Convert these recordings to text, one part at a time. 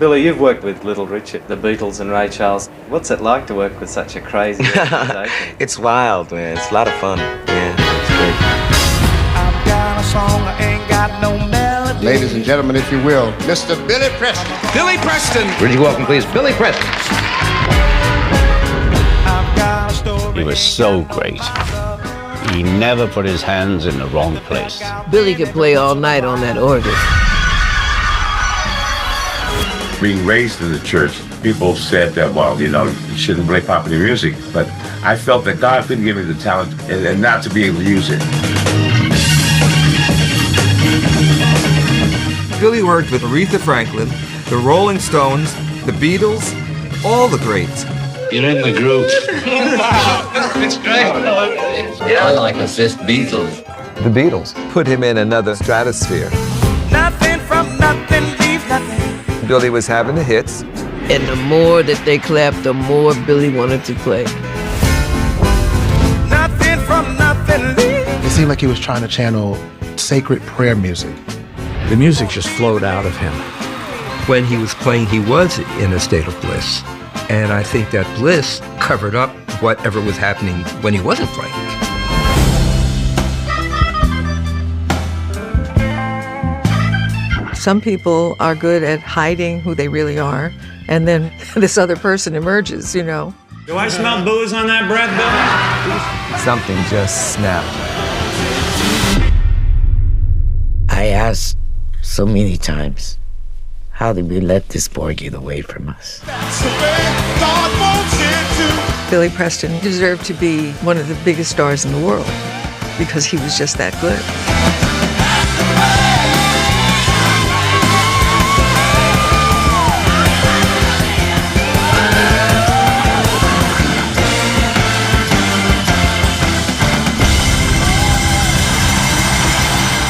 Billy, you've worked with Little Richard, the Beatles and Ray Charles. What's it like to work with such a crazy organization? It's wild, man. It's a lot of fun. Yeah, it's great. I've got a song, I ain't got no melody. Ladies and gentlemen, if you will, Mr. Billy Preston. Billy Preston! Would you welcome, please, Billy Preston? I've got a story. He was so great. He never put his hands in the wrong place. Billy could play all night on that organ. Being raised in the church, people said that, well, you know, you shouldn't play popular music. But I felt that God couldn't give me the talent and not to be able to use it. Billy worked with Aretha Franklin, the Rolling Stones, the Beatles, all the greats. You're in the group. It's great. I like the fifth Beatles. The Beatles put him in another stratosphere. Nothing from nothing leaves nothing. Billy was having the hits. And the more that they clapped, the more Billy wanted to play. Nothing from nothing leaves. It seemed like he was trying to channel sacred prayer music. The music just flowed out of him. When he was playing, he was in a state of bliss. And I think that bliss covered up whatever was happening when he wasn't playing. Some people are good at hiding who they really are, and then this other person emerges, you know. Do I smell booze on that breath, Billy? Something just snapped. I asked so many times, how did we let this boy get away from us? Billy Preston deserved to be one of the biggest stars in the world because he was just that good.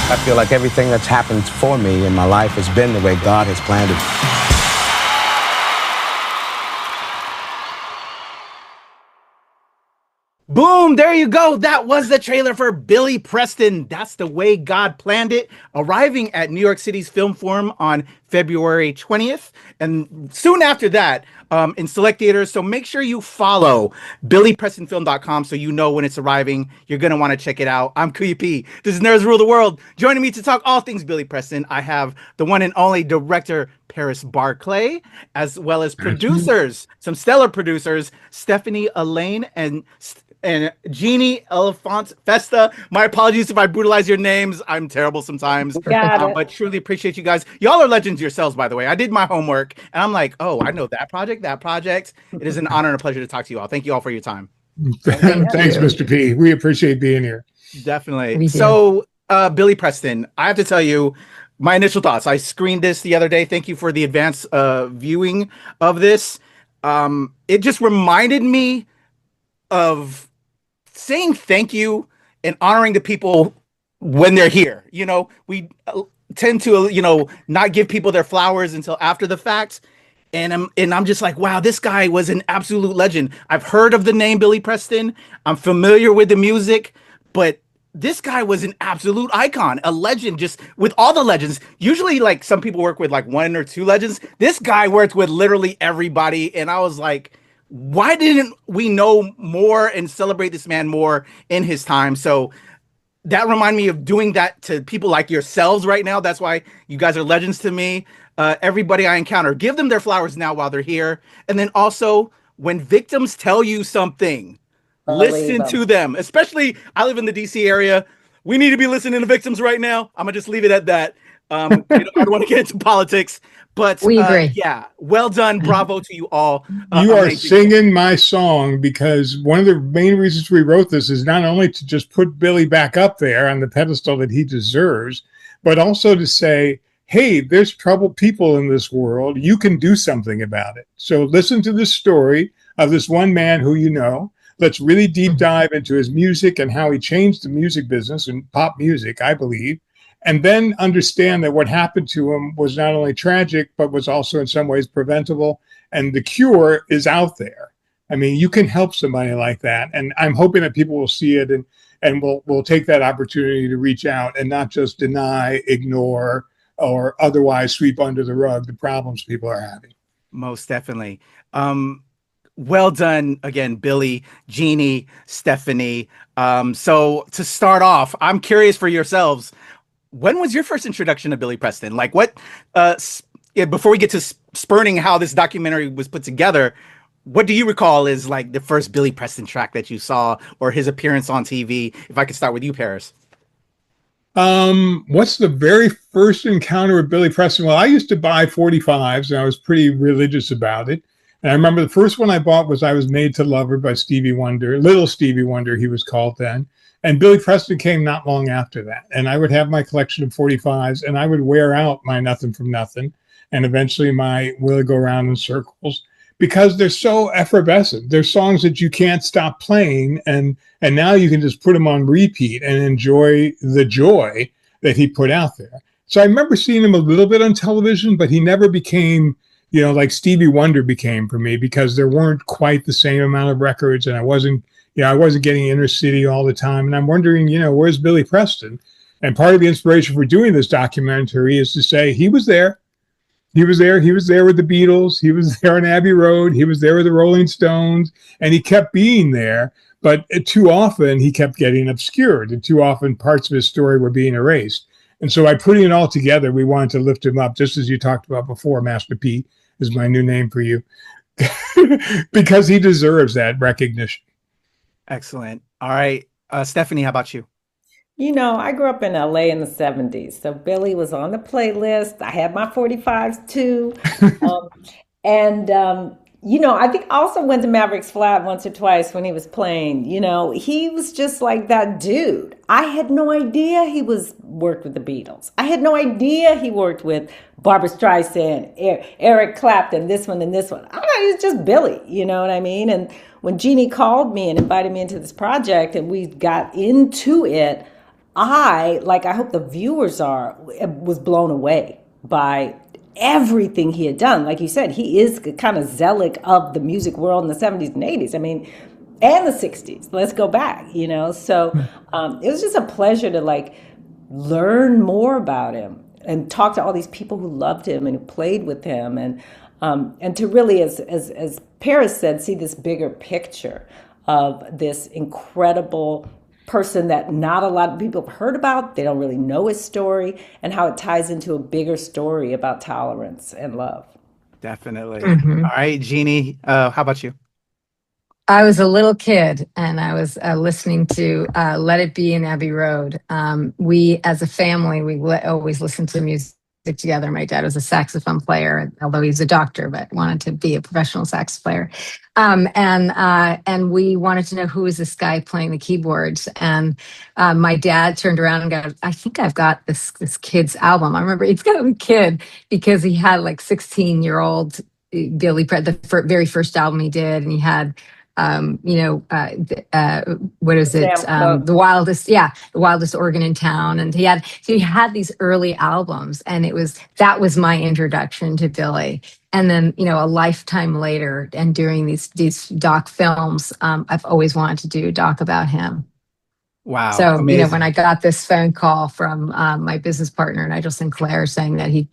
I feel like everything that's happened for me in my life has been the way God has planned it. Boom, there you go. That was the trailer for Billy Preston. That's the way God planned it. Arriving at New York City's Film Forum on February 20th. And soon after that, in select theaters. So make sure you follow BillyPrestonFilm.com so you know when it's arriving. You're going to want to check it out. I'm KUYA P. This is Nerds Rule the World. Joining me to talk all things Billy Preston, I have the one and only director, Paris Barclay, as well as producers, some stellar producers, Stephanie, Allain, and Jeanne, Elfant, Festa. My apologies if I brutalize your names. I'm terrible sometimes. But truly appreciate you guys. Y'all are legends yourselves, by the way. I did my homework, and I'm like, oh, I know that project. It is an honor and a pleasure to talk to you all. Thank you all for your time. Thanks, Mr. P. We appreciate being here. Definitely. So, Billy Preston, I have to tell you my initial thoughts. I screened this the other day. Thank you for the advanced viewing of this. It just reminded me of saying thank you and honoring the people when they're here. You know, we tend to, not give people their flowers until after the fact. And I'm just like, wow, this guy was an absolute legend. I've heard of the name Billy Preston. I'm familiar with the music, but this guy was an absolute icon, a legend, just with all the legends. Usually, like, some people work with like one or two legends. This guy worked with literally everybody. And I was like, why didn't we know more and celebrate this man more in his time? So that reminded me of doing that to people like yourselves right now. That's why you guys are legends to me. Everybody I encounter, give them their flowers now while they're here. And then also, when victims tell you something, listen to them. Especially, I live in the DC area. We need to be listening to victims right now. I'm gonna just leave it at that. I don't want to get into politics, but we agree. Yeah, well done. Bravo to you all. You are singing my song, because one of the main reasons we wrote this is not only to just put Billy back up there on the pedestal that he deserves, but also to say, hey, there's troubled people in this world. You can do something about it. So listen to this story of this one man who you know. Let's really deep dive into his music and how he changed the music business and pop music, I believe. And then understand that what happened to him was not only tragic, but was also in some ways preventable. And the cure is out there. I mean, you can help somebody like that. And I'm hoping that people will see it and will take that opportunity to reach out and not just deny, ignore, or otherwise sweep under the rug the problems people are having. Most definitely. Well done again, Billy, Jeannie, Stephanie. So to start off, I'm curious for yourselves, when was your first introduction to Billy Preston? Like what, before we get to spurning how this documentary was put together, what do you recall is like the first Billy Preston track that you saw or his appearance on TV? If I could start with you, Paris. What's the very first encounter with Billy Preston? Well, I used to buy 45s and I was pretty religious about it. And I remember the first one I bought was I Was Made to Love Her by Stevie Wonder, Little Stevie Wonder, he was called then. And Billy Preston came not long after that. And I would have my collection of 45s and I would wear out my Nothing from Nothing and eventually my Will It Go Round in Circles, because they're so effervescent. They're songs that you can't stop playing. And now you can just put them on repeat and enjoy the joy that he put out there. So I remember seeing him a little bit on television, but he never became, like Stevie Wonder became for me, because there weren't quite the same amount of records. And I wasn't getting inner city all the time. And I'm wondering, where's Billy Preston? And part of the inspiration for doing this documentary is to say he was there. He was there. He was there with the Beatles. He was there on Abbey Road. He was there with the Rolling Stones. And he kept being there. But too often he kept getting obscured. And too often parts of his story were being erased. And so by putting it all together, we wanted to lift him up, just as you talked about before. Master P is my new name for you. Because he deserves that recognition. Excellent. All right. Stephanie, how about you? I grew up in LA in the 70s. So Billy was on the playlist. I had my 45s too. I think I also went to Maverick's Flat once or twice when he was playing. He was just like that dude. I had no idea he worked with the Beatles. I had no idea he worked with Barbra Streisand, Eric Clapton, this one and this one. I thought he was just Billy, you know what I mean? And when Jeannie called me and invited me into this project and we got into it, I hope the viewers was blown away by everything he had done. Like you said, he is kind of zealot of the music world in the 70s and 80s. I mean, and the 60s. Let's go back, So it was just a pleasure to learn more about him and talk to all these people who loved him and who played with him, and to really, as Paris said, see this bigger picture of this incredible person that not a lot of people have heard about. They don't really know his story and how it ties into a bigger story about tolerance and love. Definitely. Mm-hmm. All right, Jeannie, how about you? I was a little kid and I was listening to Let It Be in Abbey Road. We, as a family, always listened to music together. My dad was a saxophone player, although he's a doctor, but wanted to be a professional sax player. And we wanted to know who is this guy playing the keyboards. And my dad turned around and goes, I think I've got this kid's album. I remember he's got a kid because he had 16-year-old Billy Preston, the very first album he did. And he had, what is it? The Wildest Organ in Town. And he had these early albums, and that was my introduction to Billy. And then, a lifetime later, and during these doc films, I've always wanted to do a doc about him. Wow. So, amazing. When I got this phone call from my business partner, Nigel Sinclair, saying that he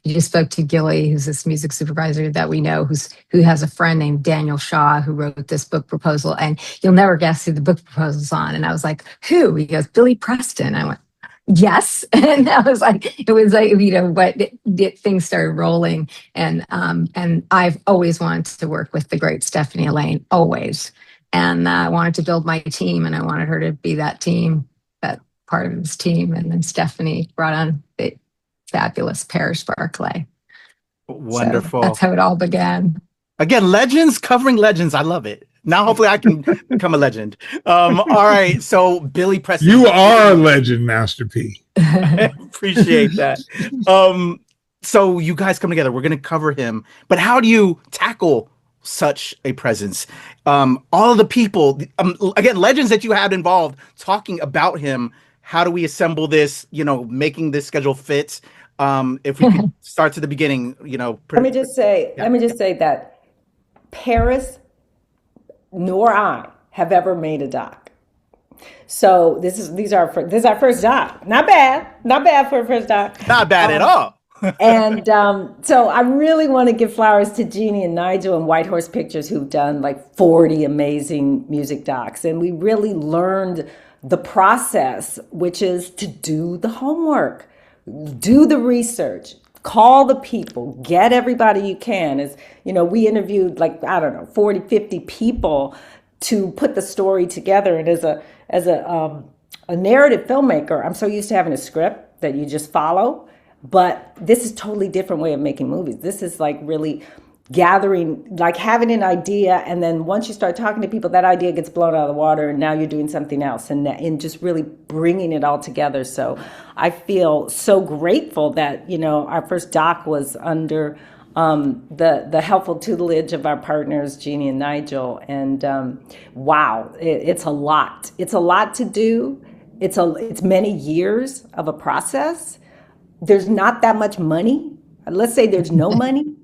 just spoke to Gilly, who's this music supervisor that we know, who has a friend named Daniel Shaw, who wrote this book proposal. And you'll never guess who the book proposal's on. And I was like, who? He goes, Billy Preston. I went, yes. And I was like, things started rolling. And I've always wanted to work with the great Stephanie Allain, always. And I wanted to build my team, and I wanted her to be that part of this team. And then Stephanie brought on the fabulous Paris Barclay. Wonderful. So that's how it all began. Again, legends covering legends. I love it. Now, hopefully I can become a legend. All right. So Billy Preston. You are a legend, Master P. I appreciate that. So you guys come together. We're going to cover him. But how do you tackle such a presence? All of the people, again, legends that you had involved talking about him. How do we assemble this, making this schedule fit? If we could start to the beginning, Let me just say that Paris nor I have ever made a doc. So this is our first doc. Not bad for a first doc. Not bad at all. And so I really want to give flowers to Jeanne and Nigel and White Horse Pictures, who've done like 40 amazing music docs. And we really learned the process, which is to do the homework, do the research, call the people, get everybody you can. As you know, we interviewed 40, 50 people to put the story together. And as a narrative filmmaker, I'm so used to having a script that you just follow. But this is a totally different way of making movies. This is like really gathering, like having an idea, and then once you start talking to people, that idea gets blown out of the water, and now you're doing something else, and just really bringing it all together. So I feel so grateful that, you know, our first doc was under the helpful tutelage of our partners, Jeanne and Nigel. And wow, it's a lot. It's a lot to do. It's many years of a process. There's not that much money. Let's say there's no money.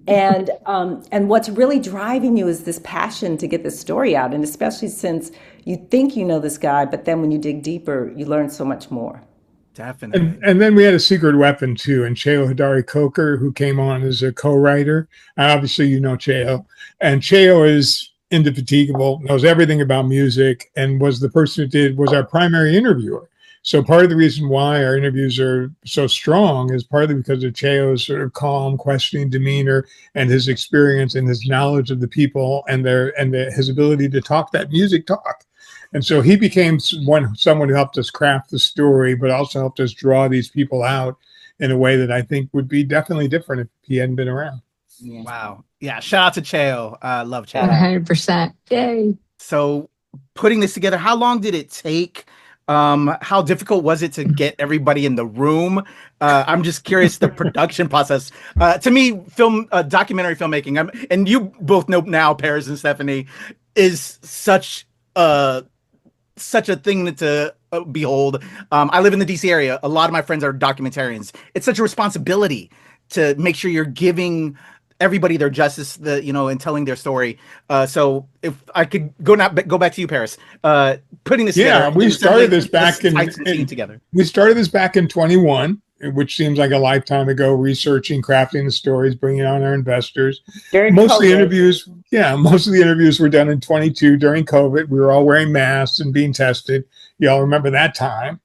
And what's really driving you is this passion to get this story out. And especially since you think you know this guy, but then when you dig deeper, you learn so much more. Definitely. And then we had a secret weapon too, and Cheo Hodari Coker, who came on as a co-writer. Obviously, you know Cheo. And Cheo is indefatigable, knows everything about music, and was the person who was our primary interviewer. So part of the reason why our interviews are so strong is partly because of Cheo's sort of calm, questioning demeanor and his experience and his knowledge of the people and his ability to talk that music talk. And so he became someone who helped us craft the story, but also helped us draw these people out in a way that I think would be definitely different if he hadn't been around. Yeah. Wow. Yeah. Shout out to Cheo. Love Cheo. 100%. Yay. So putting this together, how long did it take? How difficult was it to get everybody in the room? I'm just curious, the production process. To me, documentary filmmaking, and you both know now, Paris and Stephanie, is such a thing to behold. I live in the DC area. A lot of my friends are documentarians. It's such a responsibility to make sure you're giving everybody their justice, and telling their story. So if I could go back to you, Paris, putting this together. We started this back together. We started this back in 21, which seems like a lifetime ago, researching, crafting the stories, bringing on our investors. Most of the interviews were done in 22 during COVID. We were all wearing masks and being tested. Y'all remember that time.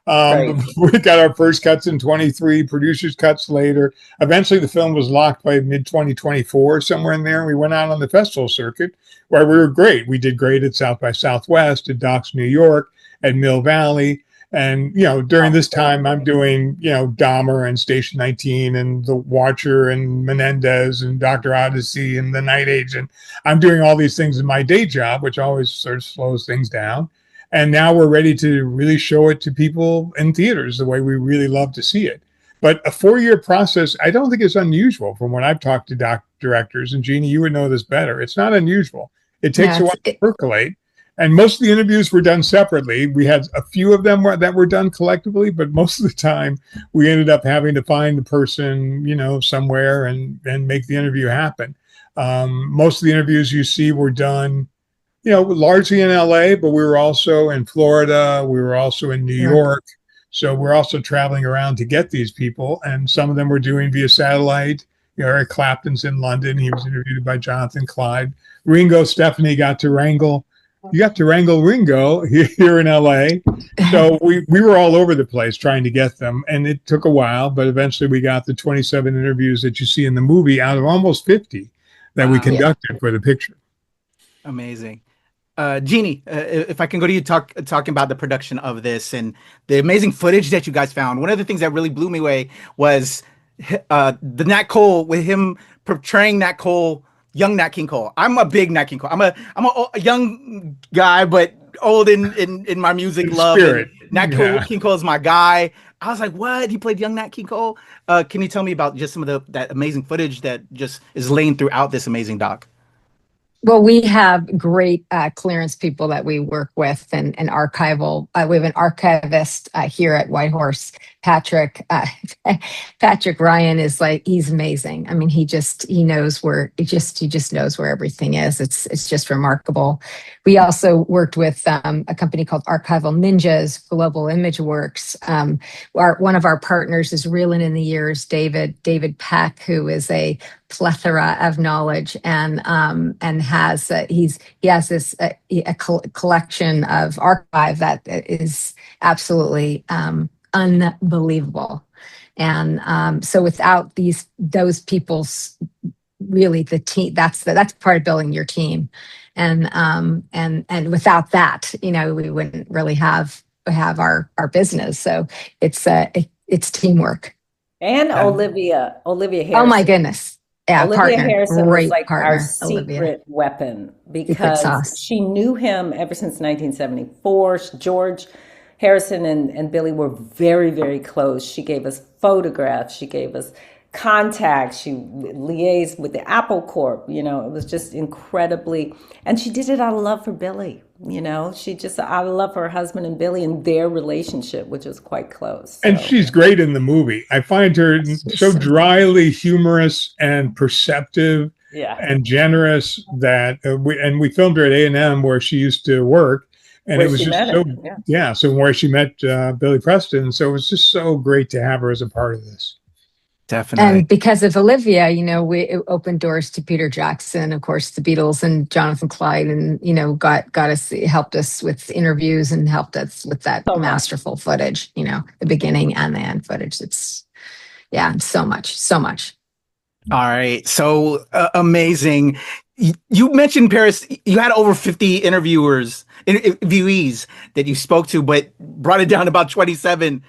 Right. We got our first cuts in 23, producers cuts later. Eventually the film was locked by mid 2024, somewhere in there. We went out on the festival circuit where we were great. We did great at South by Southwest, at Docs New York, at Mill Valley. And, during this time, I'm doing, Dahmer and Station 19 and The Watcher and Menendez and Dr. Odyssey and The Night Agent. I'm doing all these things in my day job, which always sort of slows things down. And now we're ready to really show it to people in theaters the way we really love to see it. But a 4-year process, I don't think is unusual from when I've talked to directors. And Jeanne, you would know this better. It's not unusual. It takes a while to percolate. And most of the interviews were done separately. We had a few of them that were done collectively, but most of the time we ended up having to find the person, somewhere and make the interview happen. Most of the interviews you see were done largely in LA, but we were also in Florida. We were also in New York. So we're also traveling around to get these people. And some of them we're doing via satellite. Eric Clapton's in London. He was interviewed by Jonathan Clyde. Ringo, Stephanie got to wrangle. You got to wrangle Ringo here in LA. So we were all over the place trying to get them. And it took a while, but eventually we got the 27 interviews that you see in the movie out of almost 50 that we conducted for the picture. Amazing. Jeanne, if I can go to you talking about the production of this and the amazing footage that you guys found. One of the things that really blew me away was the Nat Cole, with him portraying Nat Cole, young Nat King Cole. I'm a big Nat King Cole. I'm a young guy, but old in my music love. Nat King Cole is my guy. I was like, what? He played young Nat King Cole? Can you tell me about just some of that amazing footage that just is laying throughout this amazing doc? Well, we have great clearance people that we work with and archival. We have an archivist here at White Horse Patrick, Patrick Ryan is like, he's amazing. I mean, he knows where he just knows where everything is. It's just remarkable. We also worked with a company called Archival Ninjas, Global Image Works. One of our partners is Reelin' in the Years, David Peck, who is a plethora of knowledge and has he has this a collection of archive that is absolutely unbelievable. And so without those people's, really the team, that's part of building your team. And without that, we wouldn't really have our business. So it's teamwork. And Olivia Harrison. Oh my goodness. Yeah, Olivia partner. Harrison Great was like partner, our secret weapon because she knew him ever since 1974. George Harrison and Billy were very, very close. She gave us photographs. She gave us contacts. She liaised with the Apple Corp. It was just incredibly, and she did it out of love for Billy. She just out of love for her husband and Billy and their relationship, which was quite close. And she's great in the movie. I find her so dryly humorous and perceptive and generous that we filmed her at A&M where she used to work. And it was just so, so where she met Billy Preston. So it was just so great to have her as a part of this. Definitely. And because of Olivia, it opened doors to Peter Jackson, of course, the Beatles and Jonathan Clyde, and, helped us with interviews and helped us with that masterful footage, the beginning and the end footage. It's so much. All right. So amazing. You mentioned, Paris, you had over 50 interviewees that you spoke to, but brought it down to about 27.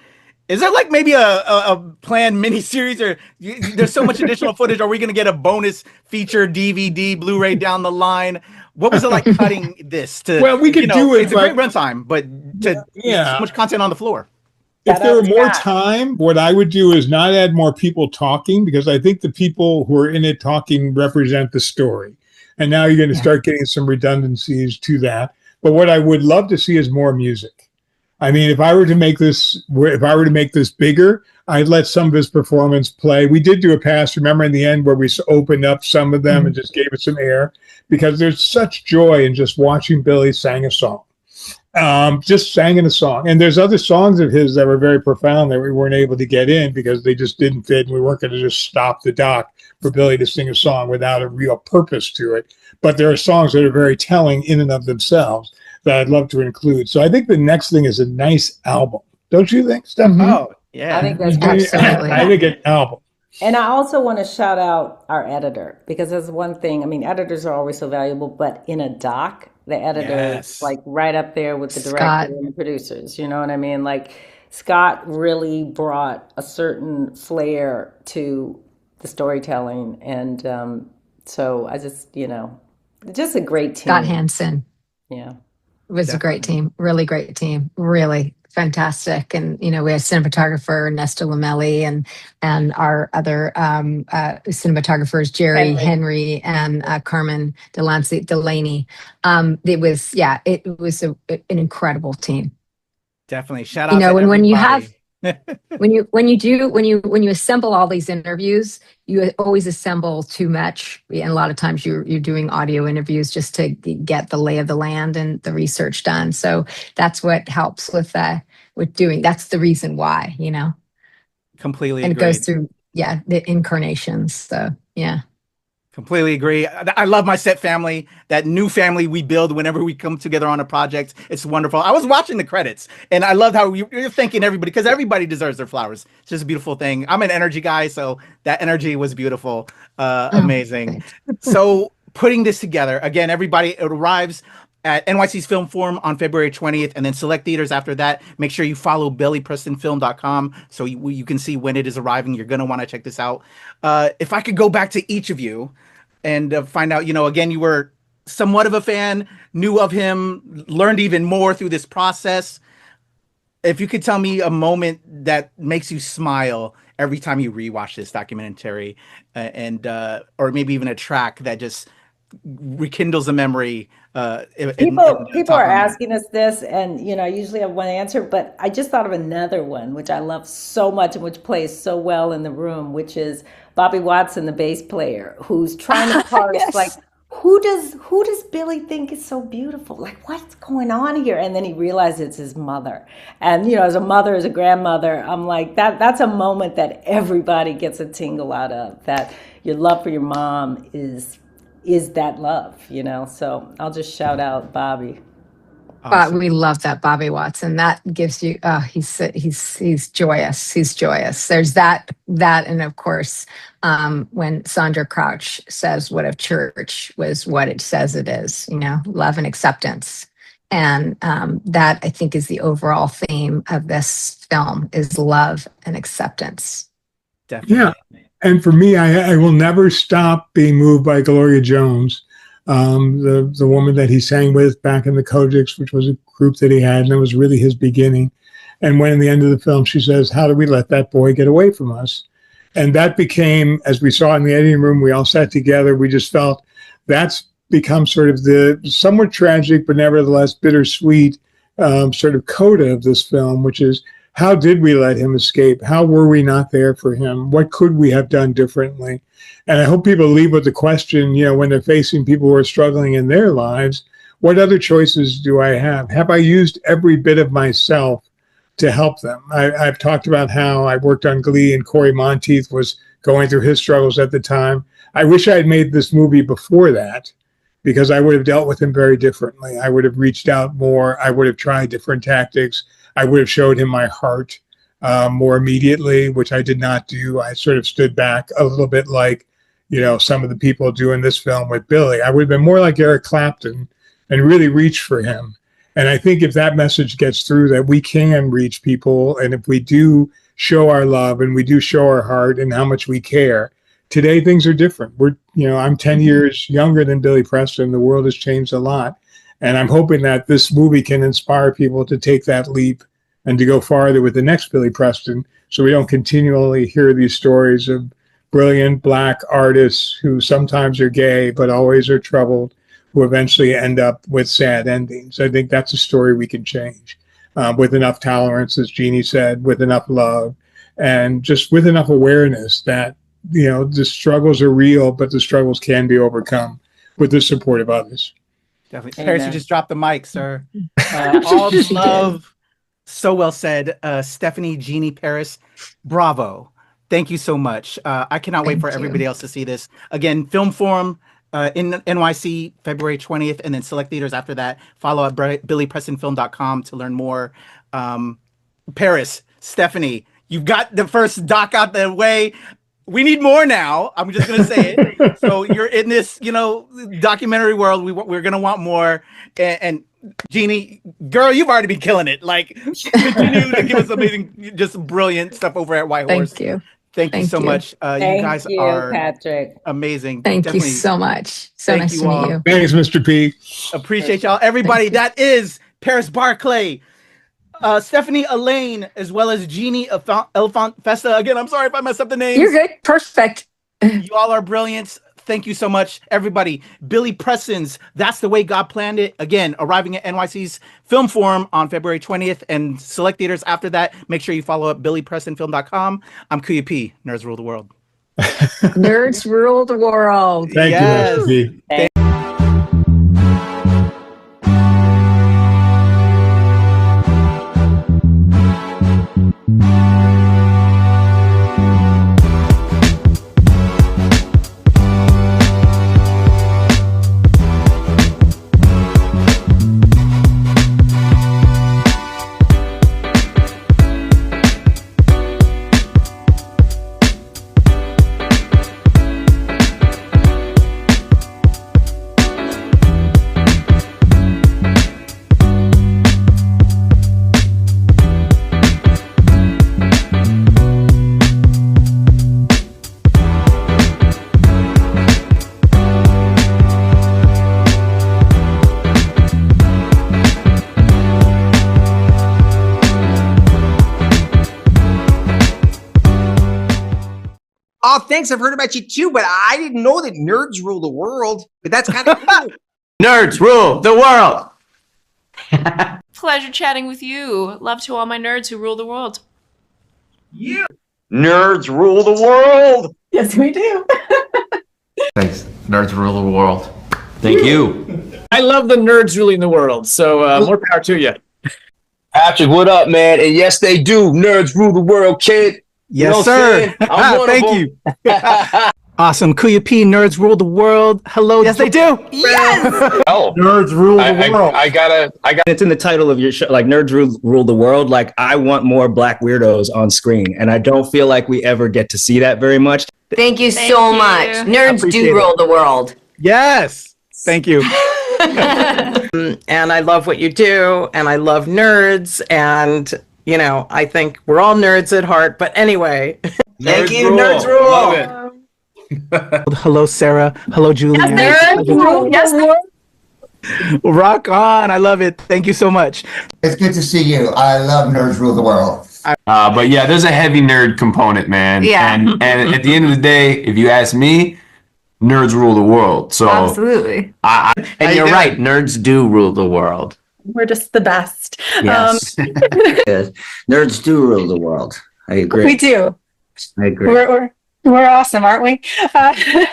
Is there like maybe a planned mini-series, or there's so much additional footage? Are we going to get a bonus feature DVD, Blu-ray down the line? What was it like cutting this to? Well, we could do it. It's a great runtime, but so much content on the floor. If there were more time, what I would do is not add more people talking, because I think the people who are in it talking represent the story. And now you're going to start getting some redundancies to that. But what I would love to see is more music. I mean, if I were to make this bigger, I'd let some of his performance play. We did do a pass, remember, in the end where we opened up some of them and just gave it some air, because there's such joy in just watching Billy sing a song. Just sang in a song. And there's other songs of his that were very profound that we weren't able to get in because they just didn't fit, and we weren't going to just stop the doc for Billy to sing a song without a real purpose to it. But there are songs that are very telling in and of themselves that I'd love to include. So I think the next thing is a nice album. Don't you think, Steph? Mm-hmm. Oh, yeah. I think that's absolutely. I think an album. And I also want to shout out our editor, because that's one thing. I mean, editors are always so valuable, but in a doc, the editor is like right up there with the director and the producers. You know what I mean? Like, Scott really brought a certain flair to the storytelling. And so I just, just a great team. Scott Hansen. Yeah. It was a great team, really great team, really fantastic. And, we had cinematographer Nesta Lamelli and our other cinematographers, Jerry Henry and Carmen Delaney. It was an incredible team. Definitely. Shout out to and when you everybody. when you assemble all these interviews, you always assemble too much, and a lot of times you're doing audio interviews just to get the lay of the land and the research done. So that's what helps with doing. That's the reason why, Completely and agreed. it goes through the incarnations. So yeah. Completely agree. I love my set family, that new family we build whenever we come together on a project. It's wonderful. I was watching the credits and I loved how you're thanking everybody, because everybody deserves their flowers. It's just a beautiful thing. I'm an energy guy, so that energy was beautiful. Amazing. So putting this together, again, everybody, it arrives at NYC's Film Forum on February 20th, and then select theaters after that. Make sure you follow BillyPrestonFilm.com so you can see when it is arriving. You're going to want to check this out. If I could go back to each of you and find out, again, you were somewhat of a fan, knew of him, learned even more through this process. If you could tell me a moment that makes you smile every time you rewatch this documentary, or maybe even a track that just rekindles a memory. People are asking us this, and I usually have one answer, but I just thought of another one, which I love so much and which plays so well in the room, which is Bobby Watson, the bass player, who's trying to parse yes. Who does Billy think is so beautiful? Like, what's going on here? And then he realizes it's his mother. And, as a mother, as a grandmother, I'm like, that's a moment that everybody gets a tingle out of, that your love for your mom is that love, So I'll just shout out Bobby. But we love that Bobby Watson. That gives you, he's joyous. He's joyous. There's that, and of course, when Sandra Crouch says, "What if church was what it says it is?" Love and acceptance, and that I think is the overall theme of this film is love and acceptance. Definitely. Yeah, and for me, I will never stop being moved by Gloria Jones. The woman that he sang with back in the Kojaks, which was a group that he had, and it was really his beginning. And when in the end of the film, she says, "How did we let that boy get away from us?" And that became, as we saw in the editing room, we all sat together. We just felt that's become sort of the somewhat tragic, but nevertheless bittersweet sort of coda of this film, which is, how did we let him escape? How were we not there for him? What could we have done differently? And I hope people leave with the question, when they're facing people who are struggling in their lives, what other choices do I have? Have I used every bit of myself to help them? I've talked about how I worked on Glee and Corey Monteith was going through his struggles at the time. I wish I had made this movie before that, because I would have dealt with him very differently. I would have reached out more. I would have tried different tactics. I would have showed him my heart more immediately, which I did not do. I sort of stood back a little bit like, some of the people doing this film with Billy. I would have been more like Eric Clapton and really reach for him. And I think if that message gets through, that we can reach people, and if we do show our love and we do show our heart and how much we care, today things are different. I'm 10 years younger than Billy Preston. The world has changed a lot. And I'm hoping that this movie can inspire people to take that leap and to go farther with the next Billy Preston, so we don't continually hear these stories of brilliant Black artists who sometimes are gay but always are troubled, who eventually end up with sad endings. I think that's a story we can change with enough tolerance, as Jeannie said, with enough love, and just with enough awareness that, the struggles are real, but the struggles can be overcome with the support of others. Definitely. Paris, you just dropped the mic, sir. All the love. So well said. Stephanie, Jeannie, Paris, bravo. Thank you so much. I cannot wait for everybody else to see this. Again, Film Forum in NYC, February 20th, and then select theaters after that. Follow at billyprestonfilm.com to learn more. Paris, Stephanie, you've got the first doc out the way. We need more now. I'm just going to say it. So you're in this, documentary world. We're going to want more. And Jeannie, girl, you've already been killing it. Like, continue to give us amazing, just brilliant stuff over at White Horse. Thank you. Thank you so much. You guys are Patrick. Amazing. Thank you so much. So nice to meet you. Thanks, Mr. P. Appreciate y'all. Everybody, that is Paris Barclay, Stephanie Allain, as well as Jeannie Elfant Festa. Again, I'm sorry if I messed up the names. You're good. Perfect. You all are brilliant. Thank you so much, everybody. Billy Preston's That's the Way God Planned It. Again, arriving at NYC's Film Forum on February 20th and select theaters after that. Make sure you follow up billyprestonfilm.com. I'm KUYA P. Nerds Rule the World. Nerds rule the world. Thank you, Mr. P. Oh, thanks. I've heard about you too, but I didn't know that nerds rule the world. But that's kind of cool. Nerds rule the world. Pleasure chatting with you. Love to all my nerds who rule the world. Yeah. Nerds rule the world. Yes, we do. Thanks. Nerds rule the world. Thank you. I love the nerds ruling the world, so more power to you. Patrick, what up, man? And yes, they do. Nerds rule the world, kid. Yes, sir. Thank you. Awesome. KUYA P, nerds rule the world. Hello. Yes, they do. Yes. Oh, Nerds rule the world. I got. It's in the title of your show, like Nerds Rule the World. Like, I want more black weirdos on screen, and I don't feel like we ever get to see that very much. Thank you so much. Nerds do rule the world. Yes. Thank you. And I love what you do, and I love nerds, and you know, I think we're all nerds at heart. But anyway, thank you, nerds rule. Love it. Hello, Sarah. Hello, Julian. Yes, Rock on. I love it. Thank you so much. It's good to see you. I love Nerds Rule the World. But yeah, there's a heavy nerd component, man. Yeah. And at the end of the day, if you ask me, nerds rule the world. So absolutely. And you're right. Nerds do rule the world. We're just the best. Yes. Nerds do rule the world. I agree. We do. I agree. We're awesome, aren't we?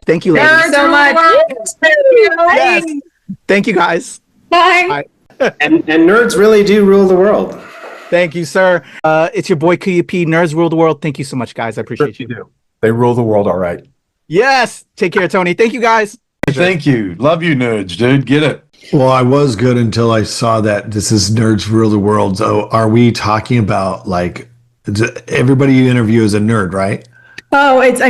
Thank you, ladies. Nerds so much. Yes. Thank you, guys. Bye. And nerds really do rule the world. Thank you, sir. It's your boy KUYA P, nerds rule the world. Thank you so much, guys. I appreciate you. Do. They rule the world all right. Yes. Take care, Tony. Thank you, guys. Thank you. Love you, nerds, dude. Get it. Well, I was good until I saw that this is Nerds Rule the World. So are we talking about like everybody you interview is a nerd, right? Oh, it's a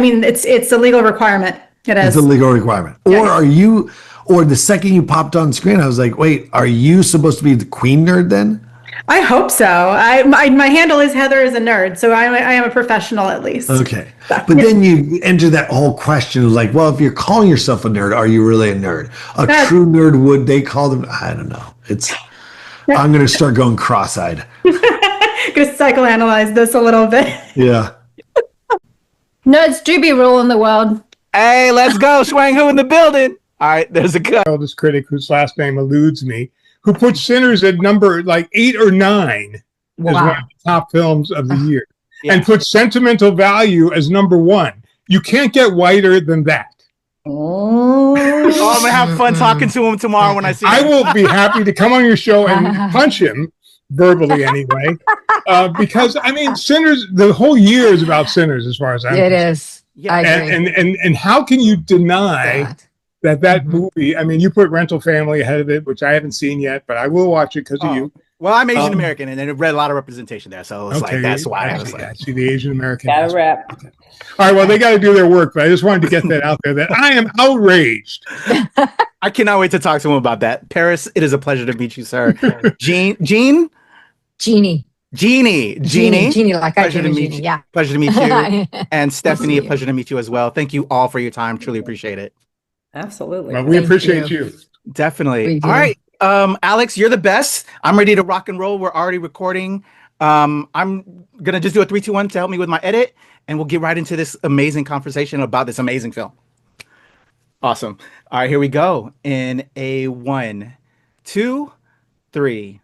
legal requirement. It is. It's a legal requirement. Yeah. Or are you, or the second you popped on screen, I was like, wait, are you supposed to be the queen nerd then? I hope so. My handle is Heather is a nerd, so I am a professional at least. Okay. But then you enter that whole question of like, well, if you're calling yourself a nerd, are you really a nerd? True nerd, would they call them? I don't know. I'm going to start going cross-eyed. Going to psychoanalyze this a little bit. Yeah. Nerds do be ruling the world. Hey, let's go. Swang Who in the building. All right, there's a cut. This critic whose last name eludes me, who puts Sinners at number like 8 or 9 as one of the top films of the year, and puts Sentimental Value as number 1. You can't get whiter than that. Oh, I'm gonna have fun talking to him tomorrow when I see him. I will be happy to come on your show and punch him verbally anyway, because I mean, Sinners. The whole year is about Sinners, as far as I'm concerned. It is. Yeah, I agree. And how can you deny that movie? I mean, you put Rental Family ahead of it, which I haven't seen yet, but I will watch it because of you. Well, I'm Asian American, and I read a lot of representation there, so it's like that's why I was like, I see the Asian American. Got a rep. Okay. All right, well, they got to do their work, but I just wanted to get that out there that I am outraged. I cannot wait to talk to him about that. Paris, it is a pleasure to meet you, sir. Jeanne, like pleasure to meet you. Yeah. Pleasure to meet you. And Stephanie, a pleasure to meet you as well. Thank you all for your time. Truly appreciate it. Absolutely. Well, we appreciate you. Definitely. All right. Alex, you're the best. I'm ready to rock and roll. We're already recording. I'm going to just do a 3, 2, 1 to help me with my edit, and we'll get right into this amazing conversation about this amazing film. Awesome. All right, here we go. In a 1, 2, 3.